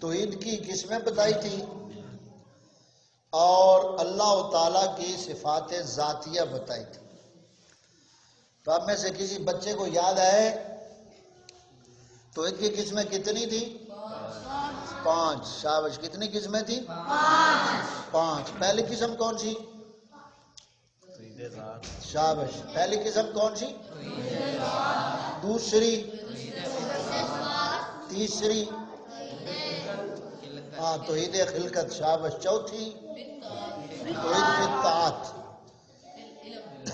توحید کی قسمیں بتائی تھی اور اللہ تعالیٰ کی صفات ذاتیہ بتائی تھی. تو اب میں سے کسی بچے کو یاد ہے توحید کی قسمیں کتنی تھی؟ 5. شاباش. کتنی قسمیں تھی؟ 5. پہلی قسم کون سی؟ شاباش. پہلی قسم کون سی؟ دوسری؟ تیسری؟ توحید خلقت. شاباش. چوتھی؟ توحید فی الطاعت.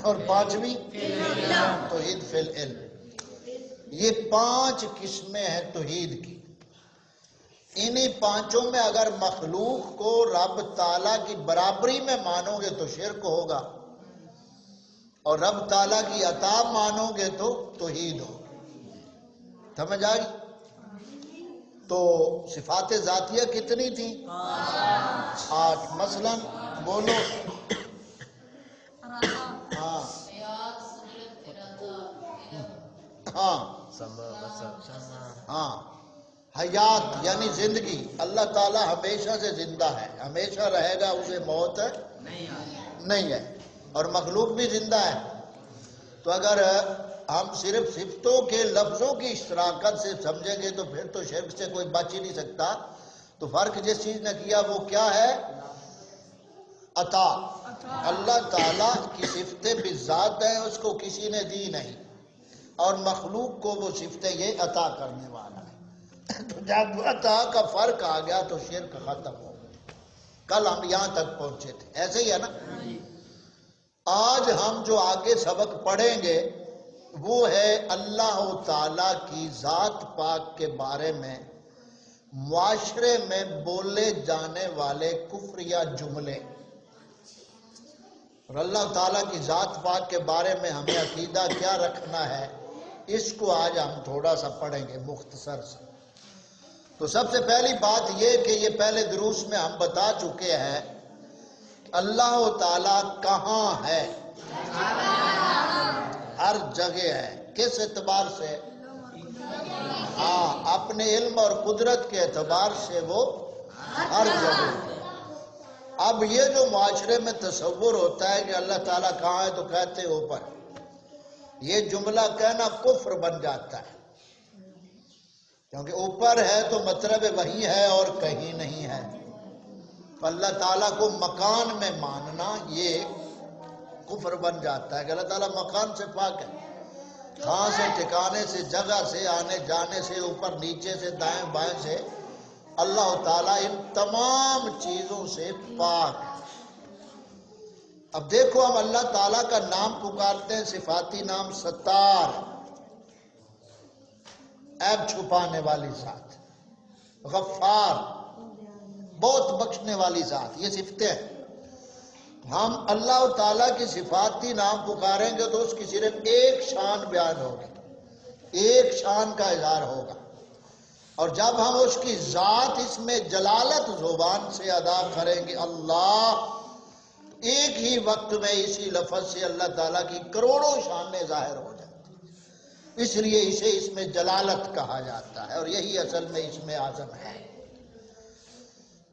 اور 5ویں توحید فی العلم. یہ 5 قسمیں ہیں توحید کی. انہی 5 میں اگر مخلوق کو رب تعالیٰ کی برابری میں مانو گے تو شرک ہوگا، اور رب تعالیٰ کی عطا مانو گے تو توحید ہوگا. سمجھ آئی؟ تو صفات ذاتیہ کتنی تھی؟ 8. مثلا بولو. ہاں حیات یعنی زندگی. اللہ تعالیٰ ہمیشہ سے زندہ ہے، ہمیشہ رہے گا، اسے موت نہیں ہے. اور مخلوق بھی زندہ ہے. تو اگر ہم صرف صفتوں کے لفظوں کی اشتراکت سے سمجھیں گے تو پھر تو شرک سے کوئی بچ ہی نہیں سکتا. تو فرق جس چیز نے کیا وہ کیا ہے؟ عطا. اللہ تعالیٰ کی صفتیں بذات ہیں، اس کو کسی نے دی نہیں، اور مخلوق کو وہ صفتیں یہ عطا کرنے والا ہے. تو جب عطا کا فرق آ گیا تو شرک ختم ہو گیا. کل ہم یہاں تک پہنچے تھے، ایسے ہی ہے نا؟ آج ہم جو آگے سبق پڑھیں گے وہ ہے اللہ تعالیٰ کی ذات پاک کے بارے میں معاشرے میں بولے جانے والے کفریہ جملے. اور اللہ تعالیٰ کی ذات پاک کے بارے میں ہمیں عقیدہ کیا رکھنا ہے، اس کو آج ہم تھوڑا سا پڑھیں گے مختصر سے. تو سب سے پہلی بات یہ کہ یہ پہلے دروس میں ہم بتا چکے ہیں اللہ تعالیٰ کہاں ہے؟ ہر جگہ ہے. کس اعتبار سے؟ اپنے علم اور قدرت کے اعتبار سے وہ ہر جگہ ہے. اب یہ جو معاشرے میں تصور ہوتا ہے کہ اللہ تعالیٰ کہاں ہے تو کہتے اوپر، یہ جملہ کہنا کفر بن جاتا ہے، کیونکہ اوپر ہے تو مطلب وہی ہے اور کہیں نہیں ہے. اللہ تعالیٰ کو مکان میں ماننا یہ کفر بن جاتا ہے کہ اللہ تعالیٰ مکان سے پاک ہے. کہاں سے؟ ٹھکانے سے، جگہ سے، آنے جانے سے، اوپر نیچے سے، دائیں بائیں سے. اللہ تعالیٰ ان تمام چیزوں سے پاک ہے. اب دیکھو ہم اللہ تعالیٰ کا نام پکارتے ہیں، صفاتی نام ستار، عیب چھپانے والی ذات، غفار، بہت بخشنے والی ذات، یہ صفتیں ہیں. ہم اللہ تعالیٰ کی صفاتی نام پکاریں گے تو اس کی صرف ایک شان بیان ہوگی، ایک شان کا اظہار ہوگا. اور جب ہم اس کی ذات اس میں جلالت زبان سے ادا کریں گے اللہ، ایک ہی وقت میں اسی لفظ سے اللہ تعالیٰ کی کروڑوں شانیں ظاہر ہو جاتی ہیں. اس لیے اسے اس میں جلالت کہا جاتا ہے، اور یہی اصل میں اس میں اعظم ہے.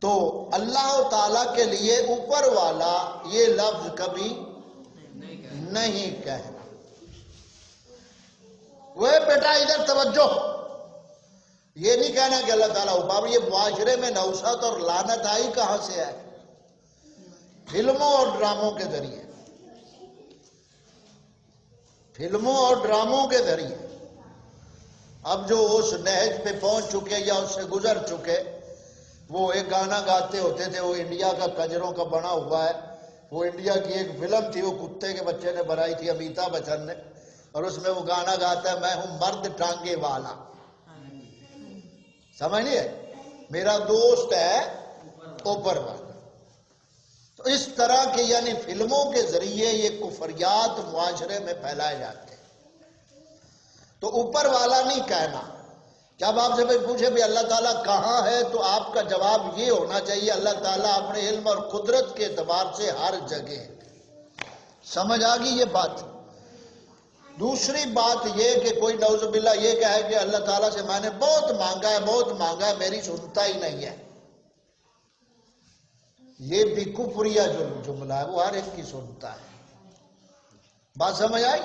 تو اللہ تعالیٰ کے لیے اوپر والا یہ لفظ کبھی نہیں کہنا. وہ بیٹا ادھر توجہ، یہ نہیں کہنا کہ اللہ تعالیٰ اوپر. یہ معاشرے میں نوسط اور لعنت آئی کہاں سے ہے؟ فلموں اور ڈراموں کے ذریعے. فلموں اور ڈراموں کے ذریعے. اب جو اس نہج پہ پہنچ چکے یا اس سے گزر چکے، وہ ایک گانا گاتے ہوتے تھے، وہ انڈیا کا کجروں کا بنا ہوا ہے. وہ انڈیا کی ایک فلم تھی، وہ کتے کے بچے نے بنائی تھی، امیتابھ بچن نے، اور اس میں وہ گانا گاتا ہے، میں ہوں مرد ٹانگے والا. سمجھئے؟ میرا دوست ہے اوپر والا. تو اس طرح کے یعنی فلموں کے ذریعے یہ کفریات معاشرے میں پھیلائے جاتے ہیں. تو اوپر والا نہیں کہنا. جب آپ سے پوچھے بھی اللہ تعالیٰ کہاں ہے تو آپ کا جواب یہ ہونا چاہیے اللہ تعالیٰ اپنے علم اور قدرت کے اعتبار سے ہر جگہ ہے. سمجھ آ گئی یہ بات؟ دوسری بات یہ کہ کوئی نعوذ باللہ یہ کہے کہ اللہ تعالیٰ سے میں نے بہت مانگا ہے میری سنتا ہی نہیں ہے، یہ بھی کفریہ جو جملہ ہے، وہ ہر ایک کی سنتا ہے۔ بات سمجھ آئی؟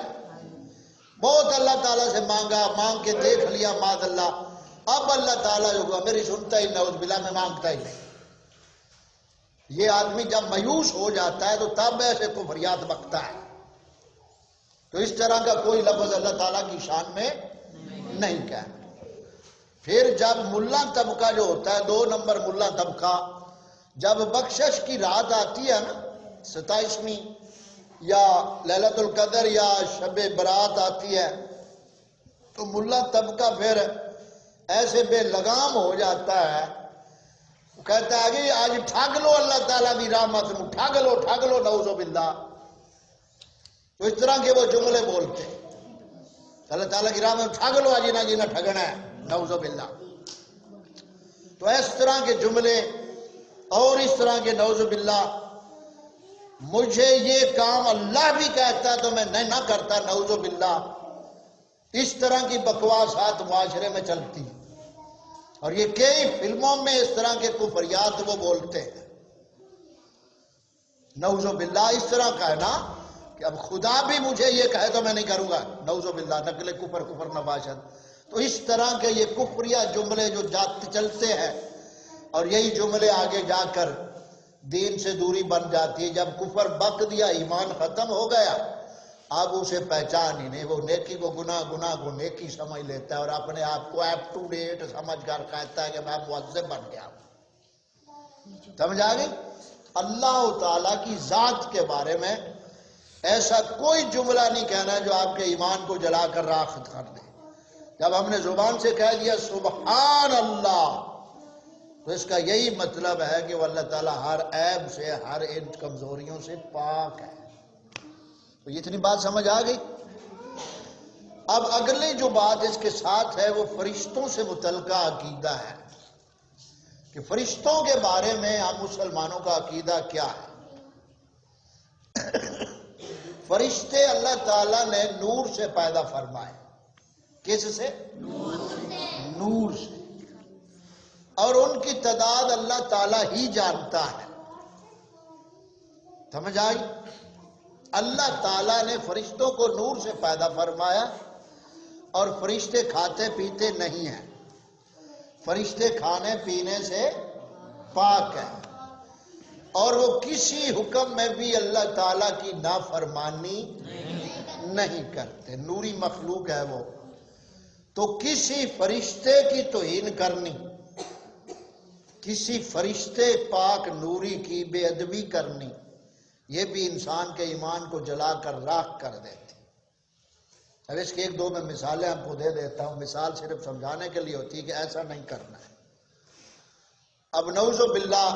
بہت اللہ تعالیٰ سے مانگا، مانگ کے دیکھ لیا معاذ اللہ، اب اللہ تعالیٰ جو ہوا میری سنتا ہی نعوذ باللہ، میں مانگتا ہی نہیں۔ یہ آدمی جب مایوس ہو جاتا ہے تو تب ایسے کفریات بکتا ہے۔ تو اس طرح کا کوئی لفظ اللہ تعالیٰ کی شان میں نہیں کہنا۔ پھر جب ملا طبقہ جو ہوتا ہے، 2 نمبر ملا طبقہ، جب بخشش کی رات آتی ہے نا، 27ویں یا لیلۃ القدر یا شب برات آتی ہے، تو ملا طبقہ پھر ایسے بے لگام ہو جاتا ہے، وہ کہتا ہے کہ آج ٹھگ لو اللہ تعالیٰ کی رحمت نو، ٹھگ لو نعوذ باللہ۔ تو اس طرح کے وہ جملے بولتے ہیں، اللہ تعالیٰ کی رحمت ٹھگ لو، آج نہ جینا ٹھگنا ہے، نعوذ باللہ۔ تو اس طرح کے جملے اور اس طرح کے نعوذ باللہ، مجھے یہ کام اللہ بھی کہتا ہے تو میں نہ کرتا، نعوذ باللہ۔ اس طرح کی بکواسات معاشرے میں چلتی، اور یہ کئی فلموں میں اس طرح کے کفریات وہ بولتے ہیں، نعوذ باللہ۔ اس طرح کہنا کہ اب خدا بھی مجھے یہ کہے تو میں نہیں کروں گا، نعوذ باللہ، نقل کفر نباشد۔ تو اس طرح کے یہ کفریہ جملے جو چلتے ہیں، اور یہی جملے آگے جا کر دین سے دوری بن جاتی ہے۔ جب کفر بک دیا، ایمان ختم ہو گیا، اب اسے پہچان ہی نہیں، وہ نیکی کو گناہ کو نیکی سمجھ لیتا ہے، اور اپنے آپ کو اپ ٹو ڈیٹ سمجھ کر کہتا ہے کہ میں مؤذن بن گیا ہوں۔ سمجھ آ گئی؟ اللہ تعالیٰ کی ذات کے بارے میں ایسا کوئی جملہ نہیں کہنا جو آپ کے ایمان کو جلا کر راکھ کر دے۔ جب ہم نے زبان سے کہہ دیا سبحان اللہ، تو اس کا یہی مطلب ہے کہ وہ اللہ تعالیٰ ہر عیب سے، ہر ان کمزوریوں سے پاک ہے۔ تو اتنی بات سمجھ آ گئی؟ اب اگلی جو بات اس کے ساتھ ہے وہ فرشتوں سے متعلقہ عقیدہ ہے، کہ فرشتوں کے بارے میں ہم مسلمانوں کا عقیدہ کیا ہے۔ فرشتے اللہ تعالیٰ نے نور سے پیدا فرمائے۔ کس سے؟ نور سے۔ اور ان کی تعداد اللہ تعالیٰ ہی جانتا ہے۔ سمجھ آئی؟ اللہ تعالیٰ نے فرشتوں کو نور سے پیدا فرمایا، اور فرشتے کھاتے پیتے نہیں ہیں، فرشتے کھانے پینے سے پاک ہیں، اور وہ کسی حکم میں بھی اللہ تعالیٰ کی نافرمانی نہیں کرتے، نوری مخلوق ہے وہ۔ تو کسی فرشتے کی توہین کرنی، کسی فرشتے پاک نوری کی بے ادبی کرنی، یہ بھی انسان کے ایمان کو جلا کر راکھ کر دیتی۔ اب اس کے 1-2 میں مثالیں آپ کو دے دیتا ہوں، مثال صرف سمجھانے کے لیے ہوتی ہے کہ ایسا نہیں کرنا ہے۔ اب نعوذ باللہ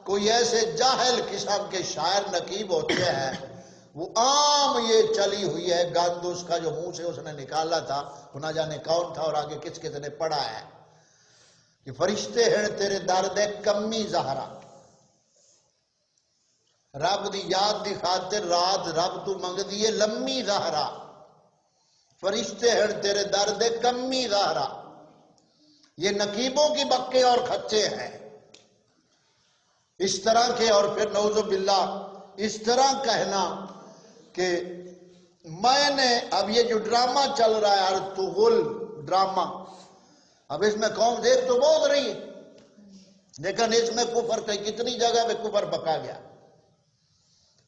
کوئی ایسے جاہل قسم کے شاعر نقیب ہوتے ہیں، وہ عام یہ چلی ہوئی ہے گند اس کا جو منہ سے اس نے نکالا تھا، وہ نہ جانے کون تھا اور آگے کس نے پڑھا ہے، کہ فرشتے ہیں تیرے در دے کمی زہرا، رب دی یاد دی خاطر رات رب تو منگ دیے لمی زہرا، فرشتے ہیں تیرے در دے کمی زہرا۔ یہ نقیبوں کی بکے اور کھچے ہیں اس طرح کے۔ اور پھر نعوذ باللہ اس طرح کہنا کہ میں نے، اب یہ جو ڈرامہ چل رہا ہے ارطغرل ڈرامہ، اب اس میں قوم دیکھ تو بہت رہی ہے، لیکن اس میں کفر کتنی جگہ میں کفر بکا گیا۔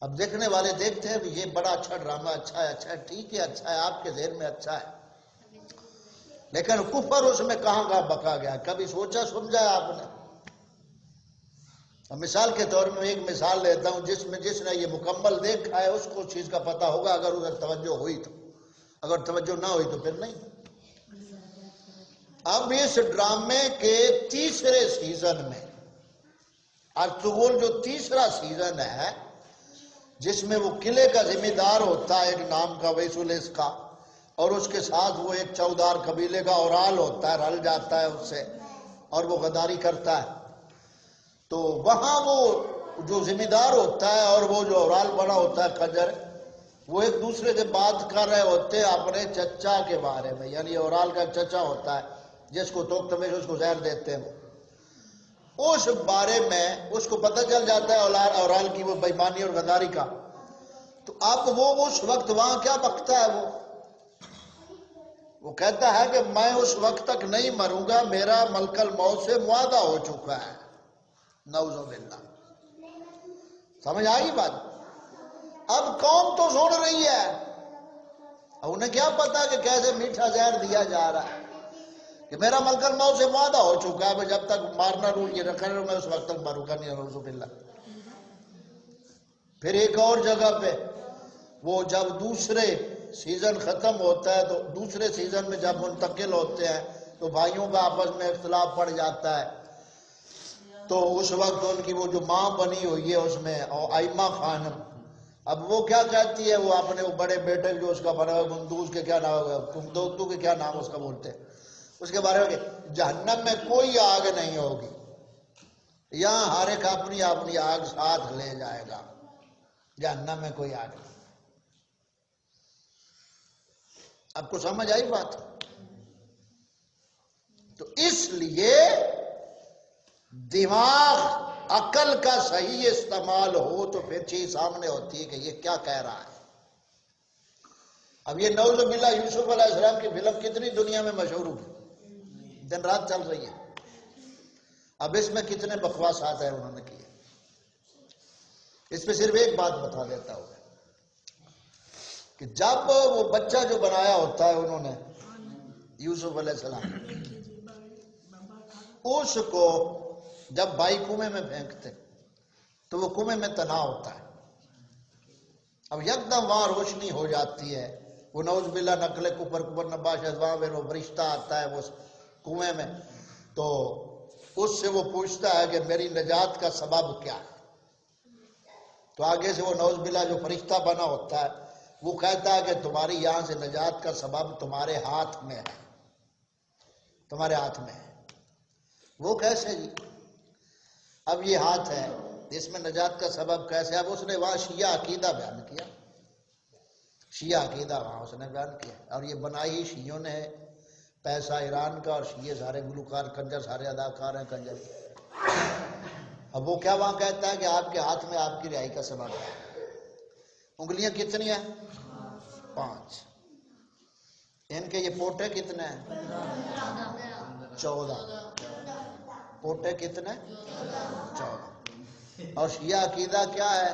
اب دیکھنے والے دیکھتے ہیں یہ بڑا اچھا ڈرامہ، اچھا ہے، ٹھیک ہے، اچھا ہے، آپ کے ذہن میں اچھا ہے، لیکن کفر اس میں کہاں بکا گیا؟ کبھی سوچا سمجھا آپ نے؟ اب مثال کے طور میں ایک مثال لیتا ہوں، جس نے یہ مکمل دیکھا ہے اس کو اس چیز کا پتہ ہوگا، اگر ادھر توجہ ہوئی تو، اگر توجہ نہ ہوئی تو پھر نہیں۔ اب اس ڈرامے کے 3رے سیزن میں، ارطغرل جو 3را سیزن ہے، جس میں وہ قلعے کا ذمہ دار ہوتا ہے ایک نام کا ویسولیس کا، اور اس کے ساتھ وہ ایک چودار قبیلے کا اورال ہوتا ہے، رل جاتا ہے اس سے، اور وہ غداری کرتا ہے۔ تو وہاں وہ جو ذمہ دار ہوتا ہے اور وہ جو اورال بنا ہوتا ہے خنجر، وہ ایک دوسرے سے بات کر رہے ہوتے ہیں اپنے چچا کے بارے میں، یعنی اورال کا چچا ہوتا ہے جس کو توک تمیز اس کو زہر دیتے ہیں، اس بارے میں اس کو پتہ چل جاتا ہے اورال کی وہ بےایمانی اور غداری کا، تو اب وہ اس وقت وہاں کیا بکتا ہے، وہ کہتا ہے کہ میں اس وقت تک نہیں مروں گا، میرا ملک الموت سے معاہدہ ہو چکا ہے، نعوذ باللہ۔ سمجھ آئی بات؟ اب قوم تو سن رہی ہے، انہیں کیا پتا کہ کیسے میٹھا زہر دیا جا رہا ہے کہ میرا ملک الموت سے معاہدہ ہو چکا ہے، جب تک مارنا رول یہ رکھا میں اس وقت تک مروں گا نہیں، نعوذ باللہ۔ پھر ایک اور جگہ پہ وہ جب دوسرے سیزن ختم ہوتا ہے تو دوسرے سیزن میں جب منتقل ہوتے ہیں تو بھائیوں کا آپس میں اختلاف پڑ جاتا ہے، تو اس وقت ان کی وہ جو ماں بنی ہوئی ہے اس میں آئمہ خانم، اب وہ کیا کہتی ہے، وہ اپنے بڑے بیٹے جو اس کا بنا ہوا گندوز کے کیا نام ہوگا، کمدوتو کے کیا نام اس کا بولتے ہیں، اس کے بارے میں کہ جہنم میں کوئی آگ نہیں ہوگی، یہاں ہر ایک اپنی اپنی آگ ساتھ لے جائے گا، جہنم میں کوئی آگ نہیں۔ آپ کو سمجھ آئی بات؟ تو اس لیے دماغ عقل کا صحیح استعمال ہو تو پھر چیز سامنے ہوتی ہے کہ یہ کیا کہہ رہا ہے۔ اب یہ نعوذ باللہ یوسف علیہ السلام کی فلم کتنی دنیا میں مشہور ہوئی، دن رات چل رہی ہے، اب اس میں کتنے بکواسات ہیں انہوں نے کیے۔ اس پہ صرف ایک بات بتا دیتا ہوں کہ جب وہ بچہ جو بنایا ہوتا ہے انہوں نے یوسف علیہ السلام، اس کو جب بھائی کنویں میں پھینکتے تو وہ کنویں میں تنہا ہوتا ہے، اب یکدم وہاں روشنی ہو جاتی ہے، وہ نعوذ باللہ نقل کفر نباش وہاں پھر وہ فرشتہ آتا ہے وہ کنویں میں، تو اس سے وہ پوچھتا ہے کہ میری نجات کا سبب کیا ہے، تو آگے سے وہ نعوذ باللہ جو فرشتہ بنا ہوتا ہے وہ کہتا ہے کہ تمہاری یہاں سے نجات کا سبب تمہارے ہاتھ میں ہے، تمہارے ہاتھ میں ہے۔ وہ کیسے جی؟ اب یہ ہاتھ ہے، اس میں نجات کا سبب کیسے؟ اب اس نے وہاں شیعہ عقیدہ بیان کیا، شیعہ عقیدہ وہاں اس نے بیان کیا، اور یہ بنائی شیعوں نے، پیسہ ایران کا، اور شیعہ سارے گلوکار کنجر سارے اداکار ہیں کنجر۔ اب وہ کیا وہاں کہتا ہے کہ آپ کے ہاتھ میں آپ کی رہائی کا سبب ہے۔ انگلیاں کتنی ہیں؟ 5۔ ان کے یہ پوٹے کتنے ہیں؟ 14۔ پوٹے کتنے؟ 14۔ اور شیعہ عقیدہ کیا ہے؟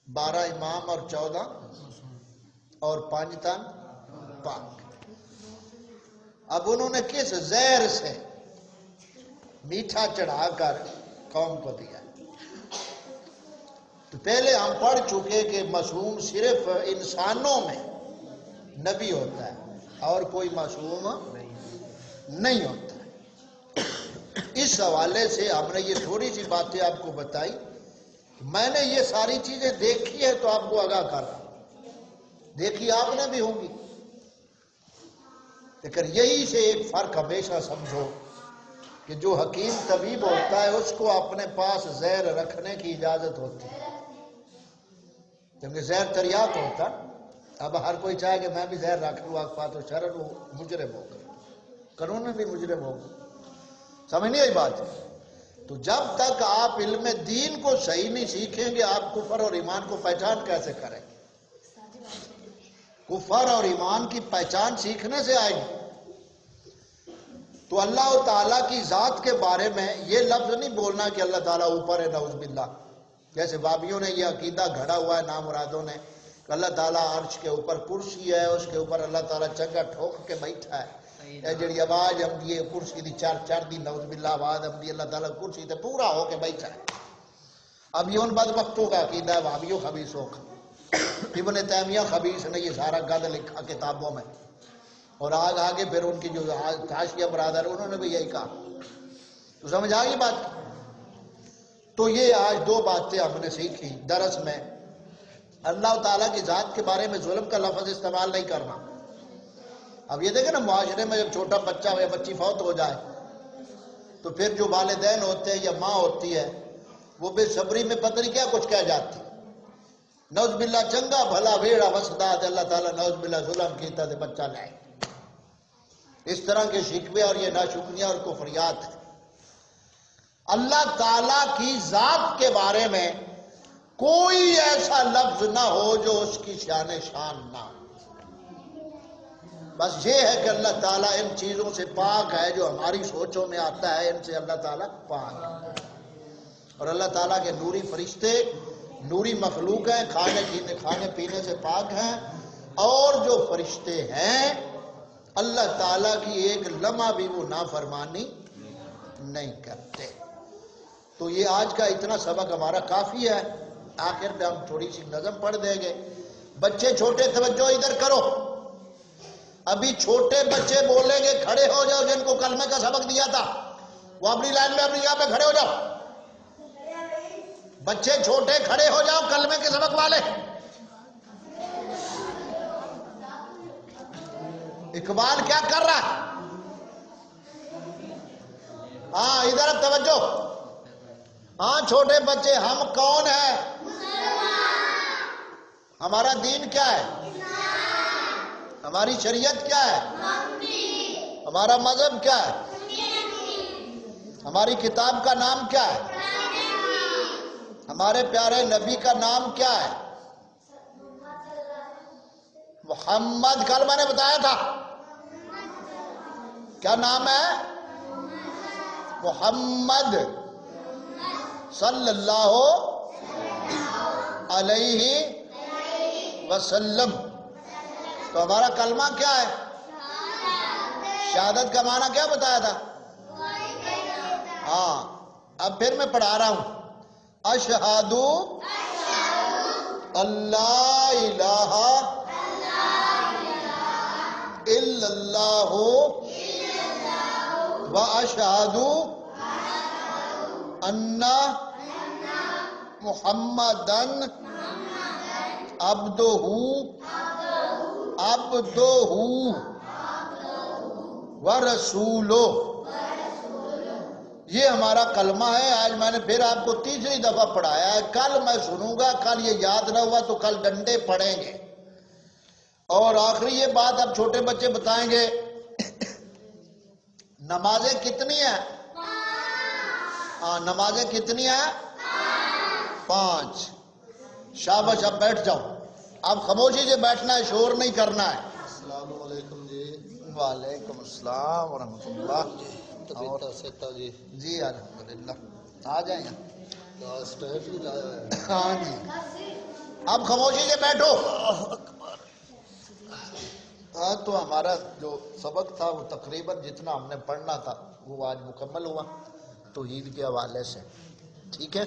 12 امام اور 14 اور 5 تن پاک۔ اب انہوں نے کس زہر سے میٹھا چڑھا کر قوم کو دیا؟ تو پہلے ہم پڑھ چکے کہ معصوم صرف انسانوں میں نبی ہوتا ہے اور کوئی معصوم نہیں ہوتا ہے۔ اس حوالے سے ہم نے یہ تھوڑی سی باتیں آپ کو بتائی، میں نے یہ ساری چیزیں دیکھی ہے تو آپ کو آگاہ کر رہا ہوں، دیکھی آپ نے بھی ہوں گی، لیکن یہی سے ایک فرق ہمیشہ سمجھو کہ جو حکیم طبیب ہوتا ہے اس کو اپنے پاس زہر رکھنے کی اجازت ہوتی ہے، کیونکہ زہر تریاق ہوتا، اب ہر کوئی چاہے کہ میں بھی زہر رکھ لوں آگ تو شرر ہو، مجرم ہوگا، قانون میں بھی مجرم ہوگا۔ سمجھ نہیں آئی بات؟ تو جب تک آپ علم دین کو صحیح نہیں سیکھیں گے آپ کفر اور ایمان کو پہچان کیسے کریں گے؟ کفر اور ایمان کی پہچان سیکھنے سے آئے گی۔ تو اللہ تعالیٰ کی ذات کے بارے میں یہ لفظ نہیں بولنا کہ اللہ تعالیٰ اوپر ہے، نعوذ باللہ، جیسے وابیوں نے یہ عقیدہ گھڑا ہوا ہے نامرادوں نے کہ اللہ تعالیٰ عرش کے اوپر کرسی ہے، اس کے اوپر اللہ تعالیٰ چنگا ٹھوک کے بیٹھا ہے، اے جڑی آواز آمدی ہے کرسی دی چڑھ دی، نعوذ باللہ آواز آمدی ہے اللہ تعالیٰ کرسی تے پورا ہو کے بیٹھا ہے۔ اب یہ ان بدبختوں کا عقیدہ ہے وہابیوں خبیثوں کا۔ ابن تیمیہ خبیث نے یہ سارا گند لکھا کتابوں میں، اور آگے پھر ان کی جو حاشیہ برادر انہوں نے بھی یہی کہا۔ تو سمجھ آ گئی بات؟ تو یہ آج 2 باتیں ہم نے سیکھی درس میں۔ اللہ تعالیٰ کی ذات کے بارے میں ظلم کا لفظ استعمال نہیں کرنا۔ اب یہ دیکھیں نا، معاشرے میں جب چھوٹا بچہ ہو یا بچی فوت ہو جائے تو پھر جو والدین ہوتے ہیں یا ماں ہوتی ہے وہ بے صبری میں پتہ نہیں کیا کچھ کہہ جاتی، نوز باللہ چنگا بھلا ویڑا وسدا تے اللہ تعالیٰ نوز باللہ ظلم کیتا تے بچہ لائے. اس طرح کے شکوے اور یہ ناشکریاں اور کفریات ہیں. اللہ تعالیٰ کی ذات کے بارے میں کوئی ایسا لفظ نہ ہو جو اس کی شان نہ ہو. بس یہ ہے کہ اللہ تعالیٰ ان چیزوں سے پاک ہے جو ہماری سوچوں میں آتا ہے، ان سے اللہ تعالیٰ پاک ہے. اور اللہ تعالیٰ کے نوری فرشتے نوری مخلوق ہیں، کھانے پینے سے پاک ہیں. اور جو فرشتے ہیں اللہ تعالیٰ کی ایک لمحہ بھی وہ نافرمانی نہیں کرتے. تو یہ آج کا اتنا سبق ہمارا کافی ہے. آخر پہ ہم تھوڑی سی نظم پڑھ دیں گے. بچے چھوٹے توجہ ادھر کرو. ابھی چھوٹے بچے بولیں گے کھڑے ہو جاؤ، جن کو کلمے کا سبق دیا تھا وہ اپنی لائن میں اپنی جگہ پہ کھڑے ہو جاؤ. بچے چھوٹے کھڑے ہو جاؤ کلمے کے سبق والے. اقبال کیا کر رہا ہے؟ ہاں ادھر اب توجہ. ہاں چھوٹے بچے، ہم کون ہیں؟ ہمارا دین کیا ہے؟ ہماری شریعت کیا ہے؟ ہمارا مذہب کیا ہے؟ ہماری کتاب کا نام کیا ہے؟ ہمارے پیارے نبی کا نام کیا ہے؟ محمد. کل میں نے بتایا تھا کیا نام ہے؟ محمد صلی اللہ علیہ وسلم. تو ہمارا کلمہ کیا ہے؟ شہادت کا معنی کیا بتایا تھا؟ ہاں اب پھر میں پڑھا رہا ہوں. اشہد اللہ الہ الا اللہ و اشہد ان محمدن عبدہ ورسولہ. یہ ہمارا کلمہ ہے. آج میں نے پھر آپ کو تیسری دفعہ پڑھایا ہے. کل میں سنوں گا، کل یہ یاد نہ ہوا تو کل ڈنڈے پڑیں گے. اور آخری یہ بات اب چھوٹے بچے بتائیں گے، نمازیں کتنی ہیں؟ ہاں نمازیں کتنی ہیں؟ 5. شاباش اب بیٹھ جاؤ. اب خاموشی سے بیٹھنا ہے، شور نہیں کرنا ہے. السلام علیکم جی. وعلیکم السلام ورحمۃ اللہ. جی الحمدللہ. آ جائیں. ہاں جی اب خاموشی سے بیٹھو. ہاں تو ہمارا جو سبق تھا وہ تقریباً جتنا ہم نے پڑھنا تھا وہ آج مکمل ہوا توحید کے حوالے سے. ٹھیک ہے.